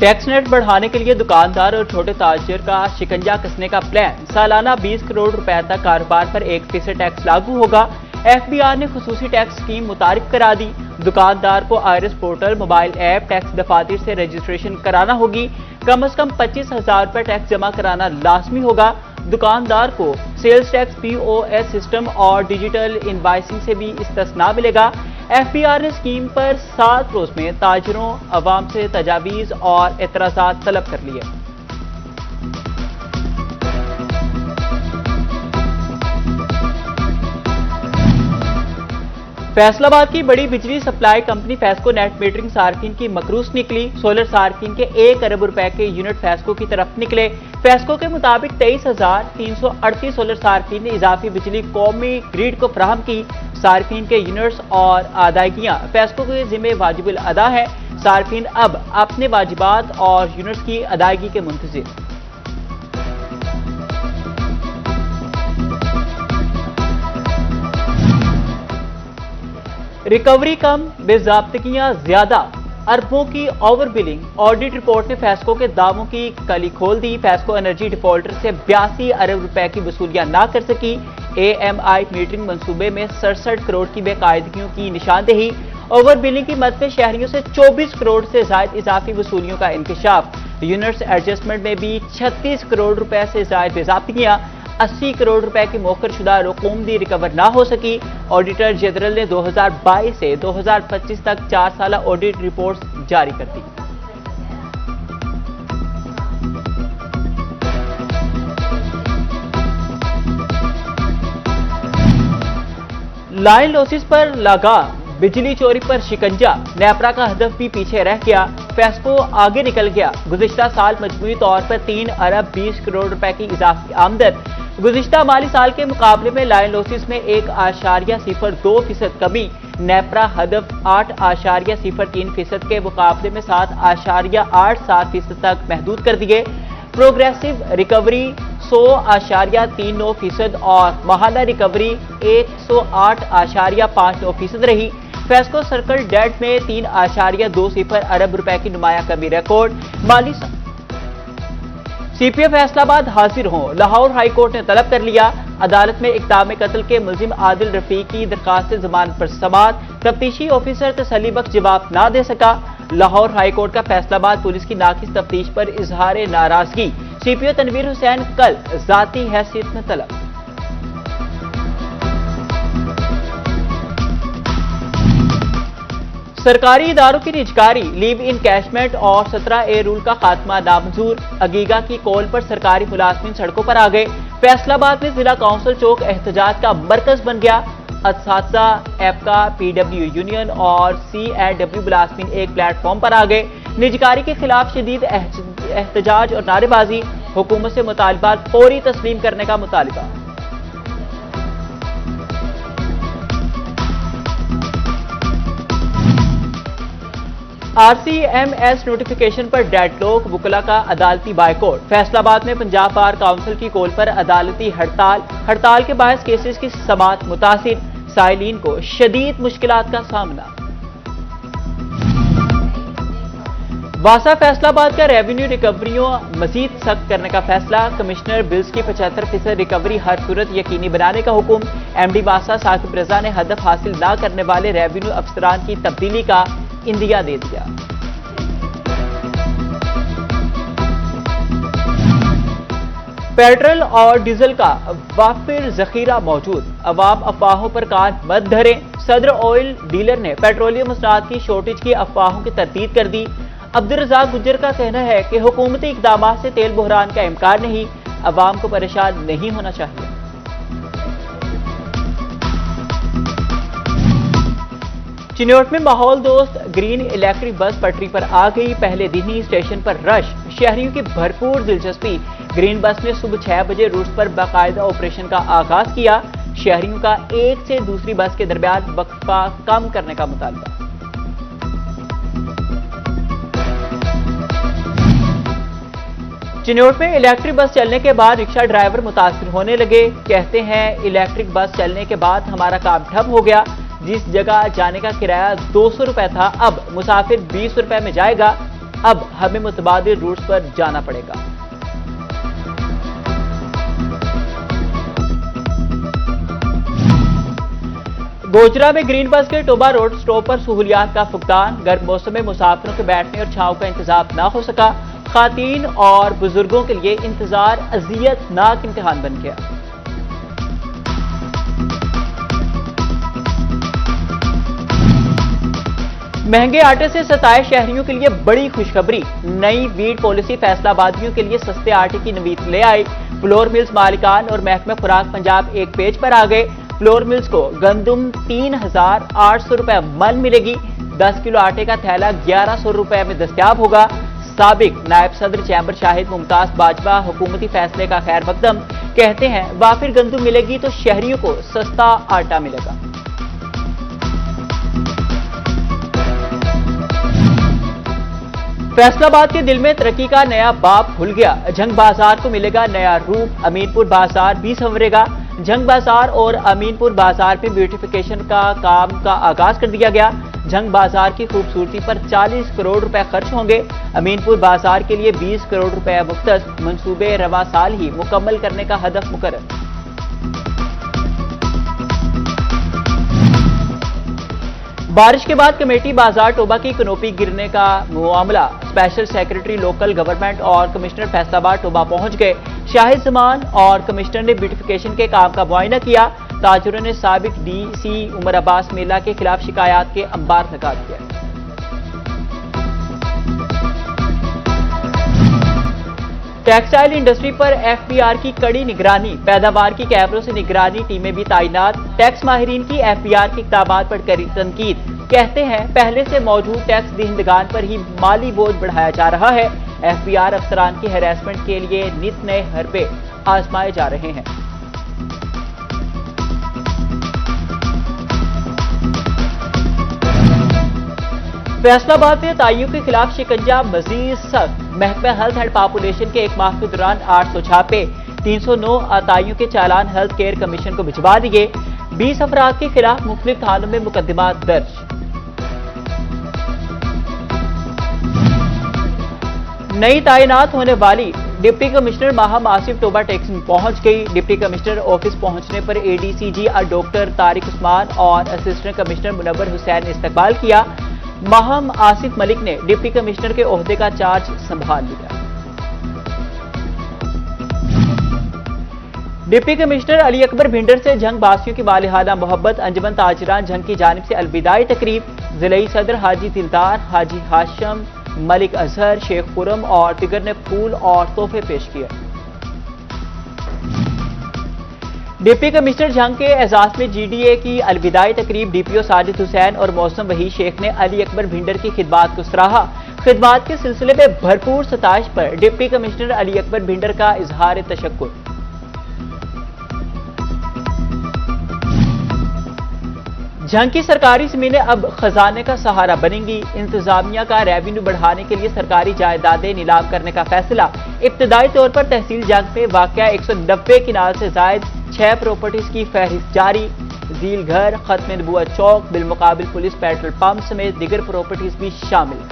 Tax net बढ़ाने के लिए दुकानदार और छोटे ताजिर का शिकंजा कसने का प्लान। सालाना 20 करोड़ रुपए तक कारोबार पर 1% टैक्स लागू होगा। FBR ने खुसूसी टैक्स स्कीम मुतारिफ करा दी। दुकानदार को IRS portal, mobile app, tax दफातर से रजिस्ट्रेशन कराना होगी। कम से कम 25,000 रुपए टैक्स जमा कराना लाजमी होगा। दुकानदार को सेल्स टैक्स POS सिस्टम और डिजिटल इनवाइसिंग से भी इस्तिस्ना मिलेगा। FBR ने स्कीम पर 7 रोज में ताजिरों, अवाम से तजावीज़ और एतराज़ात तलब कर लिए। फैसलाबाद की बड़ी बिजली सप्लाई कंपनी फैस्को नेट मीटरिंग सार्फिन की मकरूस निकली। सोलर सार्फिन के 1 अरब रुपए के यूनिट फैस्को की तरफ निकले। फैस्को के मुताबिक 23,338 सोलर सार्फिन ने इजाफी बिजली कौमी ग्रिड को फराहम की। सार्फिन के यूनिट्स और अदायगियां फैस्को के जिम्मे वाजिबुल अदा है। सार्फिन अब अपने वाजिबात और यूनिट्स की अदायगी के मुंतजिर। रिकवरी कम, बेज़ाब्तगियां ज्यादा, अरबों की ओवर बिलिंग। ऑडिट रिपोर्ट ने फैस्को के दावों की कली खोल दी। फैस्को एनर्जी डिफॉल्टर से 82 अरब रुपए की वसूलियां ना कर सकी। AMI मीटरिंग मंसूबे में 67 करोड़ की बेकायदगियों की निशानदेही। ओवर बिलिंग की मद में शहरियों से 24 करोड़ से ज्यादा इजाफी वसूलियों का इंकशाफ। यूनिट्स एडजस्टमेंट में भी 36 करोड़ रुपए से ज्यादा बेज़ाब्तगियां। 80 करोड़ रुपए की मौखर शुदा रकूम भी रिकवर ना हो सकी। ऑडिटर जनरल ने 2022 से 2025 तक 4 साला ऑडिट रिपोर्ट जारी कर दी। लाइन लॉसेस पर लगाम, बिजली चोरी पर शिकंजा। नेपरा का हदफ भी पीछे रह गया। फैस्को आगे निकल गया। गुज़िश्ता साल मजमूई तौर पर 3 अरब 20 करोड़ रुपए की इजाफी आमदन। गुज़िश्ता माली साल के मुकाबले में लाइन लॉसेस में 1.02% कमी। नेपरा हदफ 8.03% के मुकाबले में 7.87% तक महदूद कर दिए। प्रोग्रेसिव रिकवरी 100.39% और माहाना रिकवरी 108.59% रही। फैस्को सर्कल डेट में 3.20 अरब रुपए की नुमाया कमी रिकॉर्ड। माली CPF फैसलाबाद हाजिर हों, लाहौर हाई कोर्ट ने तलब कर लिया। अदालत में इक़दाम कत्ल के मुल्जिम आदिल रफीक की दरखास्त जमानत पर समाअत। तफ्तीशी ऑफिसर तसल्ली बख्श जवाब ना दे सका। लाहौर हाई कोर्ट का फैसलाबाद पुलिस की नाकिस तफ्तीश पर इजहार नाराजगी। CPO तनवीर हुसैन कल जाती हैसियत में तलब। सरकारी इदारों की निजकारी, लीव इन कैशमेंट और 17A रूल का खात्मा नामंजूर। अगीगा की कॉल पर सरकारी मुलाजमीन सड़कों पर आ गए। फैसलाबाद में जिला काउंसिल चौक एहतजाज का मरकज बन गया। असातिज़ा, एपका, PW यूनियन और C&W मुलाजमीन एक प्लेटफॉर्म पर आ गए। निजकारी के खिलाफ शदीद एहतजाज और नारेबाजी। हुकूमत से मुतालबात फौरी तस्लीम करने का मुतालबा। RCMS नोटिफिकेशन पर डेडलॉक, वुकला का अदालती बायकॉट। फैसलाबाद में पंजाब बार काउंसिल की कॉल पर अदालती हड़ताल के बायस केसेस की समाअत मुतासिर। साइलिन को शदीद मुश्किलात का सामना। वासा फैसलाबाद का रेवेन्यू रिकवरियों मजीद सख्त करने का फैसला। कमिश्नर बिल्स की 75% रिकवरी हर सूरत यकीनी बनाने का हुक्म। MD वासा साकिब रजा ने हदफ हासिल न करने वाले रेवेन्यू अफसरान की तब्दीली का इंदिया दे दिया। पेट्रोल और डीजल का वाफिर जखीरा मौजूद। अवाम अफवाहों पर कान मत धरें। सदर ऑयल डीलर ने पेट्रोलियम मसनाद की शॉर्टेज की अफवाहों की तरदीद कर दी। अब्दुल रज़ाक गुज्जर का कहना है कि हुकूमती इक़दाम से तेल बहरान का इम्कान नहीं। अवाम को परेशान नहीं होना चाहिए। चिन्योट में माहौल दोस्त ग्रीन इलेक्ट्रिक बस पटरी पर आ गई। पहले दिन ही स्टेशन पर रश, शहरियों की भरपूर दिलचस्पी। ग्रीन बस ने सुबह 6 बजे रूट्स पर बाकायदा ऑपरेशन का आगाज किया। शहरियों का एक से दूसरी बस के दरमियान वक्फा कम करने का मुतालबा। चिन्योट में इलेक्ट्रिक बस चलने के बाद रिक्शा ड्राइवर मुतासिर होने लगे। कहते हैं इलेक्ट्रिक बस चलने के बाद हमारा काम ठप हो गया। जिस जगह जाने का किराया 200 रुपए था, अब मुसाफिर 20 रुपए में जाएगा। अब हमें मुतबादिल रूट्स पर जाना पड़ेगा। गोजरा में ग्रीन बस के टोबा रोड स्टॉप पर सहूलियात का फुकदान। गर्म मौसम में मुसाफिरों के बैठने और छांव का इंतजाम न हो सका। खातीन और बुजुर्गों के लिए इंतजार अजियतनाक इम्तिहान बन गया। महंगे आटे से सताए शहरियों के लिए बड़ी खुशखबरी। नई वीट पॉलिसी फैसलाबादियों के लिए सस्ते आटे की नवीद ले आई। फ्लोर मिल्स मालिकान और महकमा खुराक पंजाब एक पेज पर आ गए। फ्लोर मिल्स को गंदुम 3800 रुपए मन मिलेगी। 10 किलो आटे का थैला 1100 रुपए में दस्तयाब होगा। साबिक नायब सदर चैम्बर शाहिद मुमताज बाजवा हुकूमती फैसले का खैर मकदम, कहते हैं वाफिर गंदुम मिलेगी तो शहरियों को सस्ता आटा मिलेगा। फैसलाबाद के दिल में तरक्की का नया बाब खुल गया। जंग बाजार को मिलेगा नया रूप। अमीनपुर बाजार भी संवरेगा। जंग बाजार और अमीनपुर बाजार में ब्यूटिफिकेशन का काम का आगाज कर दिया गया। जंग बाजार की खूबसूरती पर 40 करोड़ रुपए खर्च होंगे। अमीनपुर बाजार के लिए 20 करोड़ रुपए मुख्तस। मंसूबे रवा साल ही मुकम्मल करने का हदफ मुकर्रर। बारिश के बाद कमेटी बाजार टोबा की कनोपी गिरने का मामला। स्पेशल सेक्रेटरी लोकल गवर्नमेंट और कमिश्नर फैसलाबाद टोबा पहुंच गए। शाहिद जमान और कमिश्नर ने ब्यूटिफिकेशन के काम का मुआयना किया। ताजुरों ने साबिक डीसी उमर अब्बास मेला के खिलाफ शिकायत के अंबार लगा दिया। टेक्सटाइल इंडस्ट्री पर एफबीआर की कड़ी निगरानी। पैदावार की कैमरों से निगरानी टीमें भी तैनात। टैक्स माहिरीन की एफबीआर के इक़दामात पर करी तनकीद। कहते हैं पहले से मौजूद टैक्स दहिंदगान पर ही माली बोझ बढ़ाया जा रहा है। एफबीआर अफसरान की हैरेसमेंट के लिए नित नए हरबे आजमाए जा रहे हैं। फैसलाबाद में ताइयों के खिलाफ शिकंजा मजीद सख्त। महकमा हेल्थ एंड पॉपुलेशन के एक माह के दौरान 800 छापे। 309 अताइयों के चालान हेल्थ केयर कमीशन को भिजवा दिए। 20 अफराद के खिलाफ मुख्तलिफ थानों में मुकदमा दर्ज। नई तैनात होने वाली deputy commissioner Maham Asif Toba टेक्सिंग पहुंच गई। डिप्टी कमिश्नर ऑफिस पहुंचने पर एडीसीजी डॉक्टर तारिक उस्मान और असिस्टेंट कमिश्नर मुनव्वर हुसैन ने इस्तकबाल किया। माहम आसिफ मलिक ने डिप्टी कमिश्नर के ओहदे का चार्ज संभाल लिया। डिप्टी कमिश्नर अली अकबर भिंडर से जंग बासियों की वालिहाना मोहब्बत। अंजुमन ताजरान जंग की जानिब से अलविदाई तकरीब। जिलाई सदर हाजी दिलदार, हाजी हाशम, मलिक अजहर, शेख खुरम और दिगर ने फूल और तोहफे पेश किए। डिप्टी कमिश्नर जंग के एजाज में जीडीए की अलविदाई तकरीब। डीपीओ साजिद हुसैन और मौसम वही शेख ने अली अकबर भिंडर की खिदमात को सराहा। खिदमात के सिलसिले में भरपूर सताइश पर डिप्टी कमिश्नर अली अकबर भिंडर का इजहार तशक्कुर। जंग की सरकारी जमीनें अब खजाने का सहारा बनेंगी। इंतजामिया का रेवेन्यू बढ़ाने के लिए सरकारी जायदादें नीलाम करने का फैसला। इब्तदाई तौर पर तहसील जंग में वाक़या 190 किनाल से जायद 6 प्रॉपर्टीज की फहरिस्त जारी। झील घर, खत्म नबूवत चौक, बिलमुकाबिल पुलिस पेट्रोल पंप समेत दीगर प्रॉपर्टीज भी शामिल।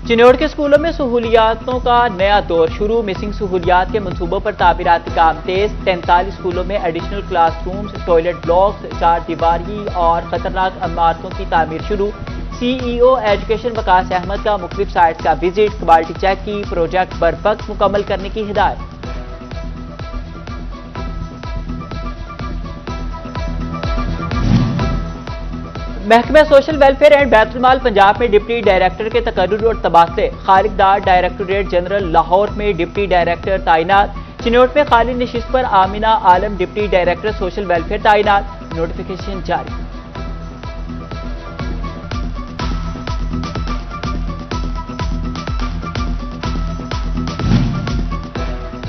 चिन्नौर के स्कूलों में सहूलियातों का नया दौर शुरू। मिसिंग सहूलियात के मंसूबों पर तामीराती काम तेज। 43 स्कूलों में एडिशनल क्लासरूम्स, टॉयलेट ब्लॉक्स, 4 दीवारी और खतरनाक इमारतों की तामीर शुरू। सीईओ एजुकेशन वकास अहमद का मुख्तलिफ साइट्स का विजिट, क्वालिटी चेक की। प्रोजेक्ट बरवक्त मुकम्मल करने की हिदायत। महकमा सोशल वेलफेयर एंड बैतुल-माल पंजाब में डिप्टी डायरेक्टर के तकर्रुर और तबादले। खालिद डार डायरेक्टोरेट जनरल लाहौर में डिप्टी डायरेक्टर तैनात। चिन्नौर में खाली नशिस्त पर आमिना आलम डिप्टी डायरेक्टर सोशल वेलफेयर तैनात। नोटिफिकेशन जारी।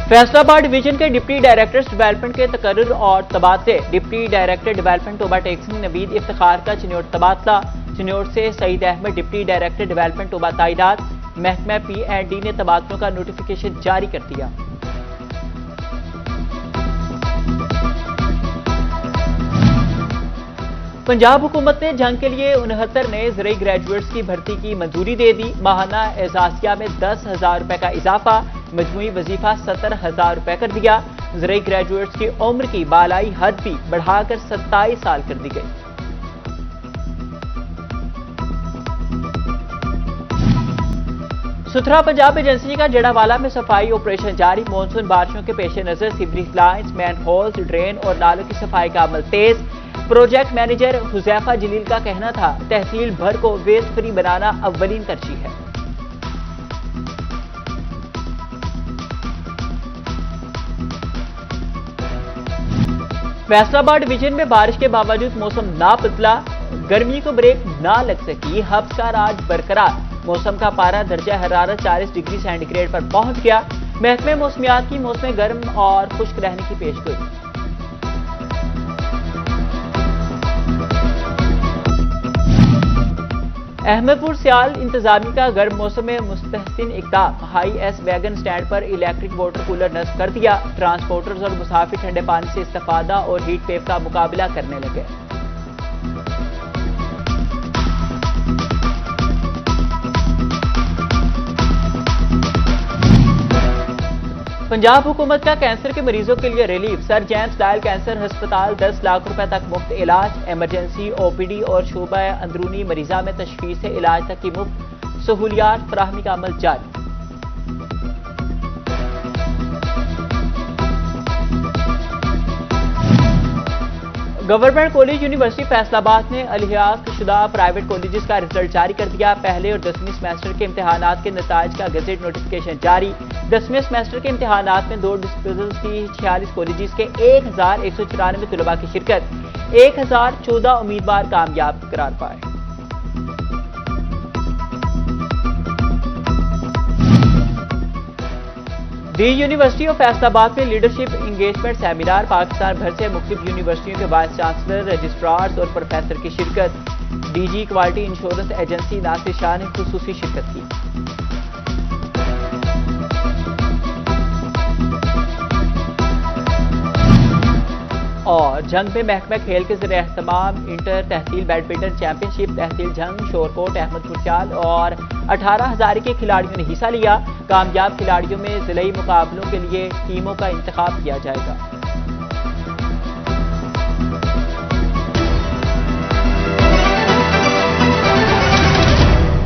फैसलाबाद डिवीजन के डिप्टी डायरेक्टर्स डेवलपमेंट के तकर्रुर और तबादले। Deputy director development Toba टेक्सिंग Naveed Iftikhar का चिन्नौर तबादला। चिन्नौर से Saeed Ahmed deputy director development Toba तैनात। महकमा P&D ने तबादलों का नोटिफिकेशन जारी कर दिया। पंजाब हुकूमत ने जंग के लिए 69 नए ज़रई ग्रेजुएट्स की भर्ती की मंजूरी दे दी। माहाना एजाजिया में 10,000 रुपए का इजाफा, मजमूई वजीफा 70,000 रुपए कर दिया। ज़रई ग्रेजुएट्स की उम्र की बालाई हद भी बढ़ाकर 27 साल कर दी गई। सुथरा पंजाब एजेंसी का जड़ावाला में सफाई ऑपरेशन जारी। मानसून बारिशों के पेश नजर sewerage lines, man holes, drain और नालों की सफाई का अमल तेज। प्रोजेक्ट मैनेजर हुजैफा जलील का कहना था, तहसील भर को वेस्ट फ्री बनाना अव्वलीन तरजीह है। फैसलाबाद डिवीजन में बारिश के बावजूद मौसम ना बदला, गर्मी को ब्रेक ना लग सकी, हब्स का राज बरकरार। मौसम का पारा दर्जा हरारत 40 डिग्री सेंटीग्रेड पर पहुंच गया। महकमे मौसमियात की मौसम गर्म और खुश्क रहने की पेशगोई। अहमदपुर सियाल इंतजामी का गर्म मौसम में मुस्तहसिन इकदाम। हाई एस वैगन स्टैंड पर इलेक्ट्रिक वाटर कूलर नस्ब कर दिया। ट्रांसपोर्टर्स और मुसाफिर ठंडे पानी से इस्तेफादा और हीट वेव का मुकाबला करने लगे। पंजाब हुकूमत का कैंसर के मरीजों के लिए relief. Sir James dial cancer अस्पताल 10 लाख रुपए तक मुफ्त इलाज। एमरजेंसी, ओपीडी और शोबा अंदरूनी मरीजा में तशखीस से इलाज तक की मुफ्त सहूलियात फराहमी का अमल जारी। गवर्नमेंट कॉलेज यूनिवर्सिटी फैसलाबाद ने अलहियाक शुदा प्राइवेट कॉलेजेस का रिजल्ट जारी कर दिया। पहले और 10वीं सेमेस्टर के इम्तिहानात के नताइज का गजेट नोटिफिकेशन जारी। 10वें सेमेस्टर के इम्तिहानात में 2 डिस्ट्रिक्ट्स की 46 कॉलेजेस के 1194 तलबा की शिरकत। 1014 उम्मीदवार कामयाब करार पाए। दी यूनिवर्सिटी ऑफ फैसलाबाद में लीडरशिप इंगेजमेंट सेमिनार। पाकिस्तान भर से मुख्तलिफ यूनिवर्सिटियों के वाइस चांसलर, रजिस्ट्रार्स और प्रोफेसर की शिरकत। DG quality insurance agency Nasir Shah ने खुसूसी शिरकत की। और जंग में महकमा खेल के ज़रिए एहतमाम इंटर तहसील बैडमिंटन चैंपियनशिप। तहसील जंग, शोरकोट, अहमदपुर सियाल और 18,000 के खिलाड़ियों ने हिस्सा लिया। कामयाब खिलाड़ियों में जिले मुकाबलों के लिए टीमों का इंतखाब किया जाएगा।